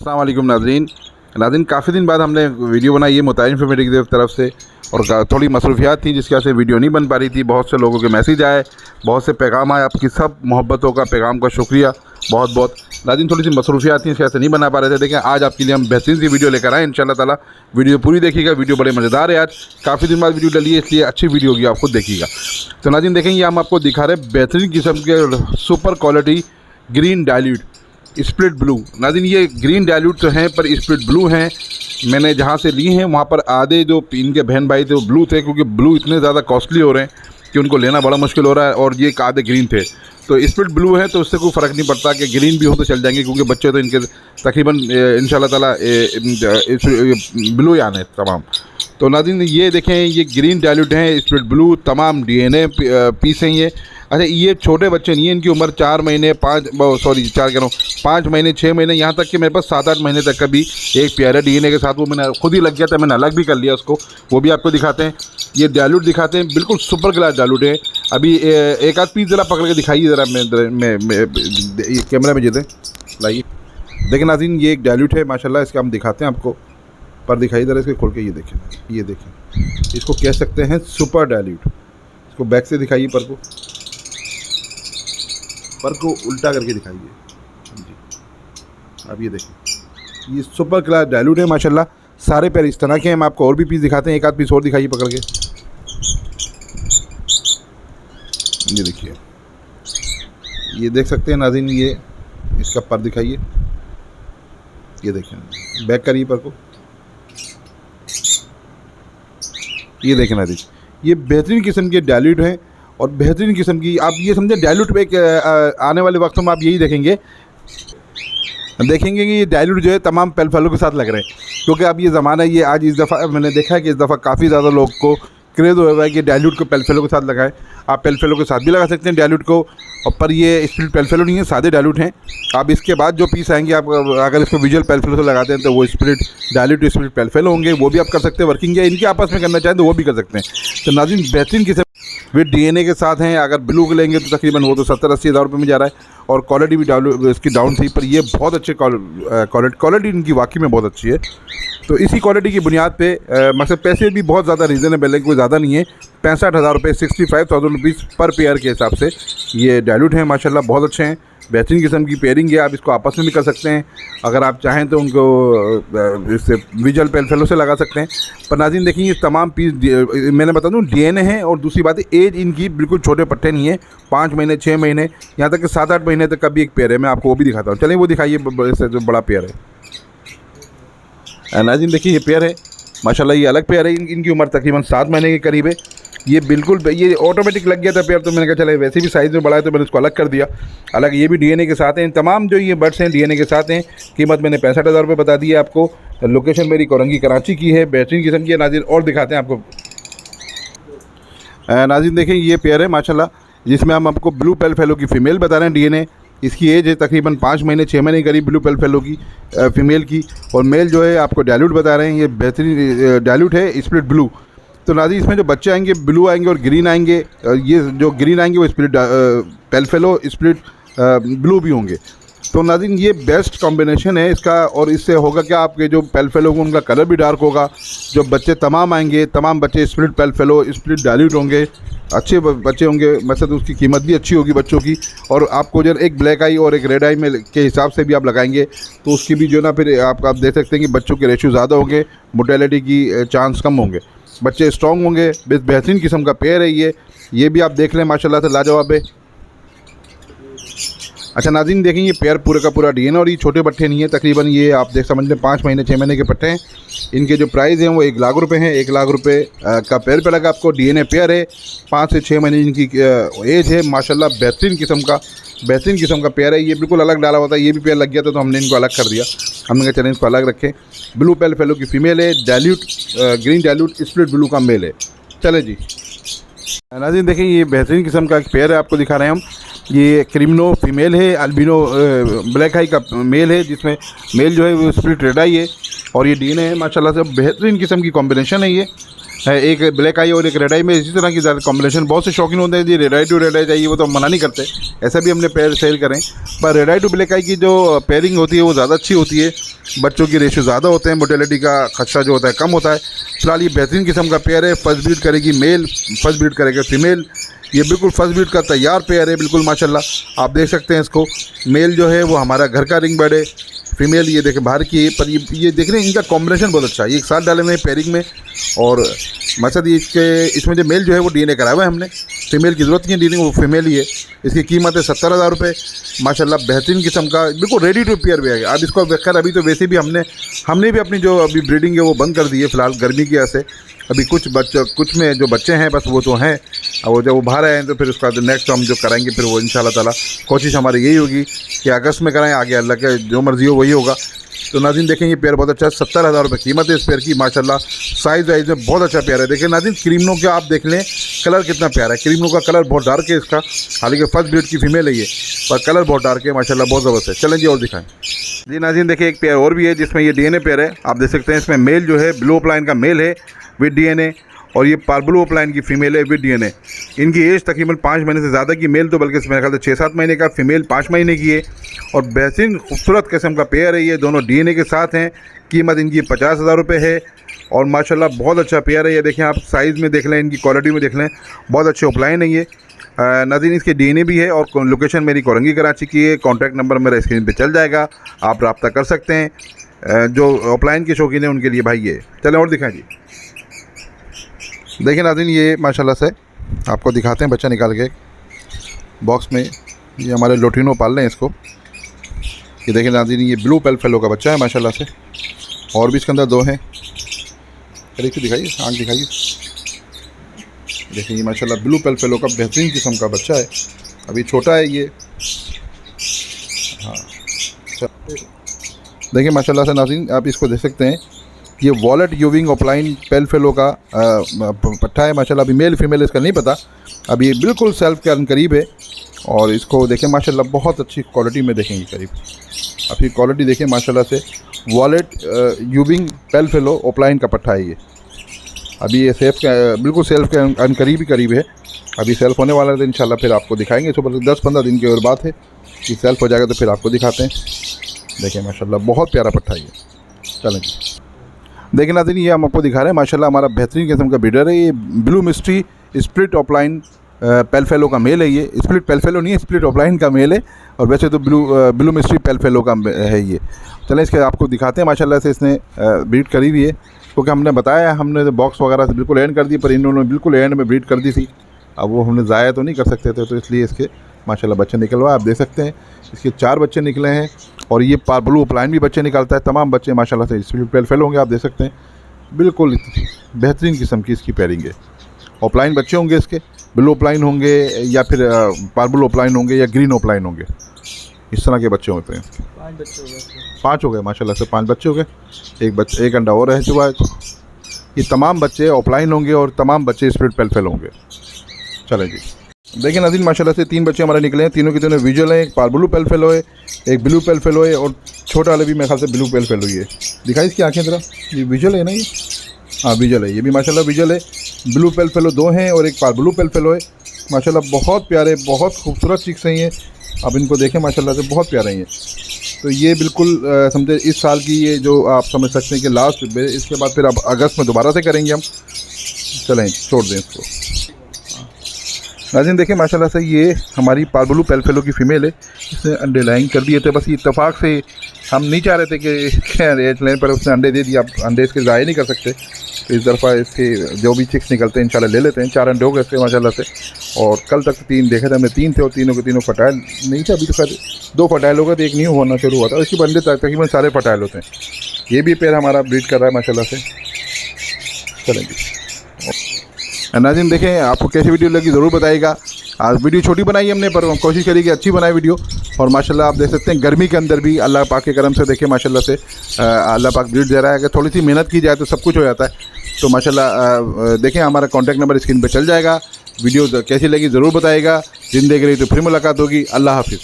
अस्सलाम वालेकुम नाज़रीन, काफ़ी दिन बाद हमने वीडियो बनाई है मुताइन फैमिली की तरफ से और थोड़ी मसरूफियात थी जिसकी वजह से वीडियो नहीं बन पा रही थी। बहुत से लोगों के मैसेज आए, बहुत से पैगाम आए, आपकी सब मोहब्बतों का पैगाम का शुक्रिया बहुत बहुत। नाज़रीन थोड़ी सी मसरूफियात थी, इसकी वजह से नहीं बना पा रहे थे। देखें आज आपके लिए हम बेहतरीन सी वीडियो लेकर आए इंशाल्लाह ताला। वीडियो पूरी देखिएगा, वीडियो बड़े मज़ेदार है। आज काफ़ी दिन बाद वीडियो डली है इसलिए अच्छी वीडियो होगी, आप खुद देखिएगा। तो नाज़रीन देखें, ये हम आपको दिखा रहे हैं बेहतरीन किस्म के super quality green dilute split blue. नाज़रीन ये ग्रीन डाइल्यूट तो हैं पर स्प्लिट ब्लू हैं। मैंने जहाँ से लिए हैं वहाँ पर आधे जो इनके बहन भाई थे वो ब्लू थे, क्योंकि ब्लू इतने ज़्यादा कॉस्टली हो रहे हैं कि उनको लेना बड़ा मुश्किल हो रहा है, और ये एक आधे ग्रीन थे। तो स्प्लिट ब्लू है तो उससे कोई फ़र्क नहीं पड़ता कि ग्रीन भी हो तो चल जाएंगे, क्योंकि बच्चे तो इनके तकरीबन इंशाल्लाह ताला ब्लू ही आने तमाम। तो नाज़रीन ये देखें, ये ग्रीन डाइल्यूट हैं, स्प्लिट ब्लू, तमाम DNA पीस हैं ये। अच्छा ये छोटे बच्चे नहीं हैं, इनकी उम्र 4 महीने 5 महीने 6 महीने, यहाँ तक कि मेरे पास 7-8 महीने तक का भी एक प्यारा DNA के साथ वो मैंने खुद ही लग गया था, मैंने अलग भी कर लिया उसको, वो भी आपको दिखाते हैं। ये डाइल्यूट दिखाते हैं, बिल्कुल सुपर क्लास डाइल्यूट है। अभी एक आध पीस ज़रा पकड़ के दिखाइए ज़रा, मैं कैमरा में जे दें लाइए। देखें नाज़रीन ये एक डाइल्यूट है माशाल्लाह, इसका हम दिखाते हैं आपको, पर दिखाइए ज़रा इसके खोल के। ये देखें, इसको कह सकते हैं सुपर डाइल्यूट। इसको बैक से दिखाइए, पर को उल्टा करके दिखाइए जी। अब ये देखें, ये सुपर क्लास डाइल्यूट है माशाल्लाह। सारे पैर इस तरह के हैं। हम आपको और भी पीस दिखाते हैं, एक आध पीस और दिखाइए पकड़ के। ये देखिए, ये देख सकते हैं नाज़रीन, ये इसका पर दिखाइए। ये देखें, बैक करिए पर को। ये देखें नाज़रीन, ये बेहतरीन किस्म के डाइल्यूट हैं और बेहतरीन किस्म की, आप ये समझें डाइल्यूट पे आने वाले वक्त में आप यही देखेंगे कि ये डाइल्यूट जो है तमाम पेलफेलो के साथ लग रहे हैं, क्योंकि अब ये ज़माना ये आज इस दफ़ा मैंने देखा है कि इस दफ़ा काफ़ी ज़्यादा लोग को क्रेज़ हो रहा है कि डाइल्यूट को पेलफेलो के साथ लगाएं। आप पेलफेलो के साथ भी लगा सकते हैं डाइल्यूट को, और पर ये स्प्लिट पेलफेलो नहीं है, सादे डाइल्यूट हैं। आप इसके बाद जो पीस आएंगे, आप अगर इसको विजुअल पेलफेलो से लगाते हैं तो वो स्प्लिट डाइल्यूट स्प्लिट पेलफेलो होंगे, वो भी आप कर सकते हैं वर्किंग, या इनके आपस में करना चाहें तो वो भी कर सकते हैं। तो नाज़रीन बेहतरीन किस्म विद DNA के साथ हैं। अगर ब्लू के लेंगे तो तकरीबन वो तो 70-80 हज़ार रुपये में जा रहा है, और क्वालिटी भी इसकी डाउन थी, पर ये बहुत अच्छे क्वालिटी इनकी वाकई में बहुत अच्छी है। तो इसी क्वालिटी की बुनियाद पे मतलब पैसे भी बहुत ज़्यादा रीज़नेबल है, कोई ज़्यादा नहीं है। 65,000 रुपये 65,000 रुपीज़ पर पेयर के हिसाब से ये डाइल्यूट हैं माशाल्लाह, बहुत अच्छे हैं। बेहतरीन किस्म की पेयरिंग है, आप इसको आपस में भी कर सकते हैं। अगर आप चाहें तो उनको इससे विजुअल पेलफेलो से लगा सकते हैं। पर नाज़रीन देखिए, ये तमाम पीस मैंने बता दूं DNA है, और दूसरी बात है एज इनकी बिल्कुल छोटे पट्टे नहीं है। 5 महीने 6 महीने, यहाँ तक कि 7-8 महीने तक का भी एक पेयर है। मैं आपको वो भी दिखाता हूँ, चलिए वो दिखाइए, इससे जो बड़ा पेयर है। नाज़रीन देखिए, ये पेयर है माशाल्लाह, ये अलग पेयर है। इनकी उम्र तकरीबन 7 महीने के करीब है। ये बिल्कुल ये ऑटोमेटिक लग गया था पेयर, तो मैंने कहा चले वैसे भी साइज़ में बड़ा है तो मैंने इसको अलग कर दिया। अलग ये भी DNA के साथ हैं, तमाम जो ये बर्ड्स हैं DNA के साथ हैं। कीमत मैंने 65,000 रुपये बता दी है आपको। लोकेशन मेरी कोरंगी कराची की है, बेहतरीन किस्म की है नाज़रीन। और दिखाते हैं आपको। नाज़रीन देखें, ये पेयर है माशाल्लाह, जिसमें हम आपको ब्लू पेलफेलो की फ़ीमेल बता रहे हैं। DNA इसकी एज है तकरीबन 5 महीने 6 महीने के करीब ब्लू पेलफेलो की फ़ीमेल की, और मेल जो है आपको डाइल्यूट बता रहे हैं। ये बेहतरीन डाइल्यूट है स्प्लिट ब्लू। तो नाज़रीन इसमें जो बच्चे आएंगे ब्लू आएंगे और ग्रीन आएंगे। ये जो ग्रीन आएंगे वो स्प्लिट पेलफेलो स्प्लिट ब्लू भी होंगे। तो नाज़रीन ये बेस्ट कॉम्बिनेशन है इसका, और इससे होगा क्या, आपके जो पेलफेलो होंगे उनका कलर भी डार्क होगा। जो बच्चे तमाम आएंगे, तमाम बच्चे स्प्लिट पेलफेलो स्प्लिट डाइल्यूट होंगे, अच्छे बच्चे होंगे। मतलब तो उसकी कीमत भी अच्छी होगी बच्चों की। और आपको जो एक ब्लैक आई और एक रेड आई में के हिसाब से भी आप लगाएंगे तो उसकी भी जो ना फिर आप देख सकते हैं कि बच्चों के रेशियो ज़्यादा होंगे, मोर्टेलिटी की चांस कम होंगे, बच्चे स्ट्रॉन्ग होंगे। बेहतरीन किस्म का पेयर है ये भी आप देख लें माशाल्लाह से लाजवाब है। अच्छा नाज़रीन देखें, ये पेयर पूरे का पूरा DNA, और ये छोटे पट्टे नहीं है। तकरीबन ये आप देख समझ लें 5 महीने 6 महीने के पट्टे हैं। इनके जो प्राइस हैं वो 1 लाख रुपए हैं। 1 लाख रुपए का पेयर पे लगा आपको। DNA पेयर है, 5 से 6 महीने इनकी एज है माशाल्लाह। बेहतरीन किस्म का पेयर है। ये बिल्कुल अलग डाला हुआ था, ये भी पेयर लग गया था तो हमने इनको अलग कर दिया। हमने कहा चलें इसको अलग रखें। ब्लू पेलफेलो की फ़ीमेल है, dilute green dilute split blue का मेल है। चले जी नाज़रीन देखें, ये बेहतरीन किस्म का एक पेयर है, आपको दिखा रहे हैं हम। ये क्रिमिनो फ़ीमेल है, अल्बिनो ब्लैक आई का मेल है, जिसमें मेल जो है वो स्प्लिट रेड आई है, और ये DNA है माशाल्लाह से। बेहतरीन किस्म की कॉम्बिनेशन है ये। एक ब्लैक आई और एक रेड आई में इसी तरह की ज़्यादा कॉम्बिनेशन। बहुत से शौकीन होते हैं जी रेड आई टू रेड आई चाहिए, वो तो हम मना नहीं करते, ऐसा भी हमने पेयर सेल करें। पर रेड आई टू ब्लैक आई की जो पेयरिंग होती है वो ज़्यादा अच्छी होती है। बच्चों की रेशो ज़्यादा होते हैं, मोर्टेलिटी का खदशा जो होता है कम होता है। फिलहाल ये बेहतरीन किस्म का पेयर है। फर्स्ट ब्रीड करेगी मेल, फर्स्ट ब्रीड करेगा फीमेल। ये बिल्कुल फर्स्ट ब्रीड का तैयार पेयर है बिल्कुल माशाल्लाह। आप देख सकते हैं इसको। मेल जो है वो हमारा घर का रिंग बर्ड है, फीमेल ये देखें बाहर की है। पर ये देख रहे हैं इनका कॉम्बिनेशन बहुत अच्छा है। ये एक साथ डाले हुए हैं पेयरिंग में, और मकसद इसमें जो मेल जो है वो DNA कराया हुआ है हमने। फीमेल की ज़रूरत नहीं है, DNA वो फीमेल ही है। इसकी कीमत है 70,000 रुपये माशाल्लाह। बेहतरीन किस्म का बिल्कुल रेडी टू पेयर भी है। अब इसको खैर अभी तो वैसे भी हमने भी अपनी जो अभी ब्रीडिंग है वो बंद कर दी है फ़िलहाल गर्मी की वजह से। अभी कुछ में जो बच्चे हैं बस वो तो हैं, और जब वो बाहर आए हैं तो फिर उसका नेक्स्ट हम जो कराएंगे फिर वो इंशाल्लाह ताला कोशिश हमारी यही होगी कि अगस्त में कराएं। आगे अल्लाह के जो मर्ज़ी हो वही होगा। तो नाज़रीन देखें ये पेयर बहुत अच्छा है। 70,000 रुपये कीमत है इस पेयर की माशाल्लाह। साइज़ वाइज में बहुत अच्छा पेयर है। देखिए नाज़रीन क्रीमनो का आप देख लें कलर कितना प्यारा है। क्रीमनो का कलर बहुत डार्क है इसका, हालांकि फर्स्ट ब्रीड की फीमेल है ये, पर कलर बहुत डार्क है माशाल्लाह, बहुत ज़बरदस्त है। चलें जी और दिखाएं जी नाज़रीन। देखिए एक पेयर और भी है जिसमें ये DNA पेयर है। आप देख सकते हैं इसमें मेल जो है ब्लू अपलाइन का मेल है विद DNA, और ये पार्बलू अपलाइन की फ़ीमेल है विद DNA। इनकी एज तकरीबन 5 महीने से ज़्यादा की, मेल तो बल्कि मेरे ख्याल से 6-7 महीने का, फीमेल 5 महीने की है। और बेहतरीन खूबसूरत किस्म का पेयर है ये, दोनों DNA के साथ हैं। कीमत इनकी 50,000 रुपये है, और माशाल्लाह बहुत अच्छा पेयर है। ये देखें आप साइज़ में देख लें, इनकी क्वालिटी में देख लें, बहुत अच्छे अपलाइन है ये नाज़रीन। इसके DNA भी है, और लोकेशन मेरी कोरंगी कराची की है। कॉन्टैक्ट नंबर मेरा स्क्रीन पर चल जाएगा, आप रब्ता कर सकते हैं। जो अपलाइन के शौकीन हैं उनके लिए भाई ये। चलें और दिखाएँ जी। देखिए नाज़रीन ये माशाल्लाह से आपको दिखाते हैं बच्चा निकाल के बॉक्स में। ये हमारे लोटिनो पाल रहे हैं इसको। ये देखिए नाज़रीन ये ब्लू पेल फेलो का बच्चा है माशाल्लाह से, और भी इसके अंदर 2 हैं। देखिए दिखाइए, आँख दिखाइए। देखिए ये माशाल्लाह ब्लू पेल फेलो का बेहतरीन किस्म का बच्चा है। अभी छोटा है ये। हाँ देखिए माशाल्लाह से नाज़रीन आप इसको देख सकते हैं। ये वॉलेट यूविंग अपलाइन पेल फेलो का पट्ठा है माशाल्लाह। अभी मेल फीमेल इसका नहीं पता, अभी ये बिल्कुल सेल्फ के करीब है। और इसको देखें माशाल्लाह बहुत अच्छी क्वालिटी में देखेंगे करीब। आपकी क्वालिटी देखें माशाल्लाह से। वॉलेट यूविंग पेल फेलो अपलाइन का पट्ठा है ये। अभी ये सेल्फ के बिल्कुल सेल्फ के करीब है। अभी सेल्फ होने वाला है तो इंशाल्लाह फिर आपको दिखाएंगे। इसको 10-15 दिन की और बात है कि सेल्फ हो जाएगा तो फिर आपको दिखाते हैं। देखिए माशाल्लाह बहुत प्यारा पट्ठा है ये। चलें देखिए नाज़रीन ये हम आपको दिखा रहे हैं माशाल्लाह हमारा बेहतरीन किस्म का ब्रीडर है ये। ब्लू मिस्ट्री स्प्लिट अपलाइन पेल फेलो का मेल है ये। स्प्लिट पेल फेलो नहीं है, स्प्लिट अपलाइन का मेल है, और वैसे तो ब्लू मिस्ट्री पेल फेलो का है ये। चलें इसके आपको दिखाते हैं माशाल्लाह से इसने ब्रीड करी हुई है, क्योंकि हमने बताया हमने बॉक्स वगैरह से बिल्कुल एंड कर दी, पर इन्होंने बिल्कुल एंड में ब्रीड कर दी थी। अब वो हमने ज़ाया तो नहीं कर सकते थे, तो इसलिए इसके माशाल्लाह बच्चे निकलवा। आप देख सकते हैं इसके 4 बच्चे निकले हैं, और ये ब्लू अपलाइन भी बच्चे निकालता है। तमाम बच्चे माशाल्लाह से स्प्लिट पेल फेलो होंगे। आप देख सकते हैं बिल्कुल बेहतरीन किस्म की इसकी पेयरिंग है। अपलाइन बच्चे होंगे इसके, ब्लू अपलाइन होंगे, या फिर पार्बल अपलाइन होंगे, या ग्रीन अपलाइन होंगे। इस तरह के बच्चे होते हैं। 5 हो गए माशाल्लाह से, 5 बच्चे हो गए। एक अंडा और रह चुका है। ये तमाम बच्चे अपलाइन होंगे, और तमाम बच्चे स्प्लिट पेल फेलो होंगे। चलें जी देखिए नाज़रीन माशाल्लाह से 3 बच्चे हमारे निकले हैं। तीनों के तीनों विजुअल हैं। एक पार्बलू पेल फेलो है, एक ब्लू पेल फेलो है, और छोटा वाले भी मेरे ख्याल से ब्लू पेल फेलो ही है। दिखाई इसकी आँखें ज़रा, ये विजुअल है ना ये? हाँ विजुअल है, ये भी माशाल्लाह विजुअल है। ब्लू पेल फेलो 2 हैं, और एक पार्बलू पेल फेलो है। माशाल्लाह बहुत प्यारे, बहुत खूबसूरत चिक्स हैं ये। अब इनको देखें माशाल्लाह से बहुत प्यारे हैं ये। तो ये बिल्कुल समझे इस साल की ये जो आप समझ सकते हैं कि लास्ट, इसके बाद फिर अब अगस्त में दोबारा से करेंगे हम। चलें छोड़ दें इसको। नाज़रीन देखें माशाल्लाह से ये हमारी पार्बलू पेल फेलो की फ़ीमेल है। इसने अंडे लाइंग कर दिए थे, बस ये इत्तेफाक से हम नहीं चाह रहे थे कि रेट लेने पर उसने अंडे दे दिए। आप अंडे इसके ज़ाया नहीं कर सकते, तो इस दफ़ा इसके जो भी चिक्स निकलते हैं इंशाल्लाह ले लेते हैं। 4 अंडे हो गए इसके माशाल्लाह से, और कल तक 3 देखे थे हमने, 3 थे, और तीनों के तीनों फर्टाइल नहीं थे। अभी तो खैर 2 फर्टाइल हो गए थे, 1 न्यू होना शुरू हुआ था। इसके अंडे तकरीबन सारे फर्टाइल होते हैं। ये भी पेयर हमारा ब्रीड कर रहा है माशाल्लाह से। चलेंगे नाज़रीन देखें आपको कैसी वीडियो लगी ज़रूर बताइएगा। आज वीडियो छोटी बनाई हमने, पर कोशिश करी कि अच्छी बनाए वीडियो। और माशाल्लाह आप देख सकते हैं गर्मी के अंदर भी अल्लाह पाक के करम से देखें माशाल्लाह से अल्लाह पाक ब्रीड दे रहा है। अगर थोड़ी सी मेहनत की जाए तो सब कुछ हो जाता है। तो माशाल्लाह देखें हमारा कॉन्टैक्ट नंबर स्क्रीन पर चल जाएगा। वीडियो कैसी लगी ज़रूर बताइएगा। ज़िंदगी रही तो फिर मुलाकात होगी। अल्लाह हाफिज़।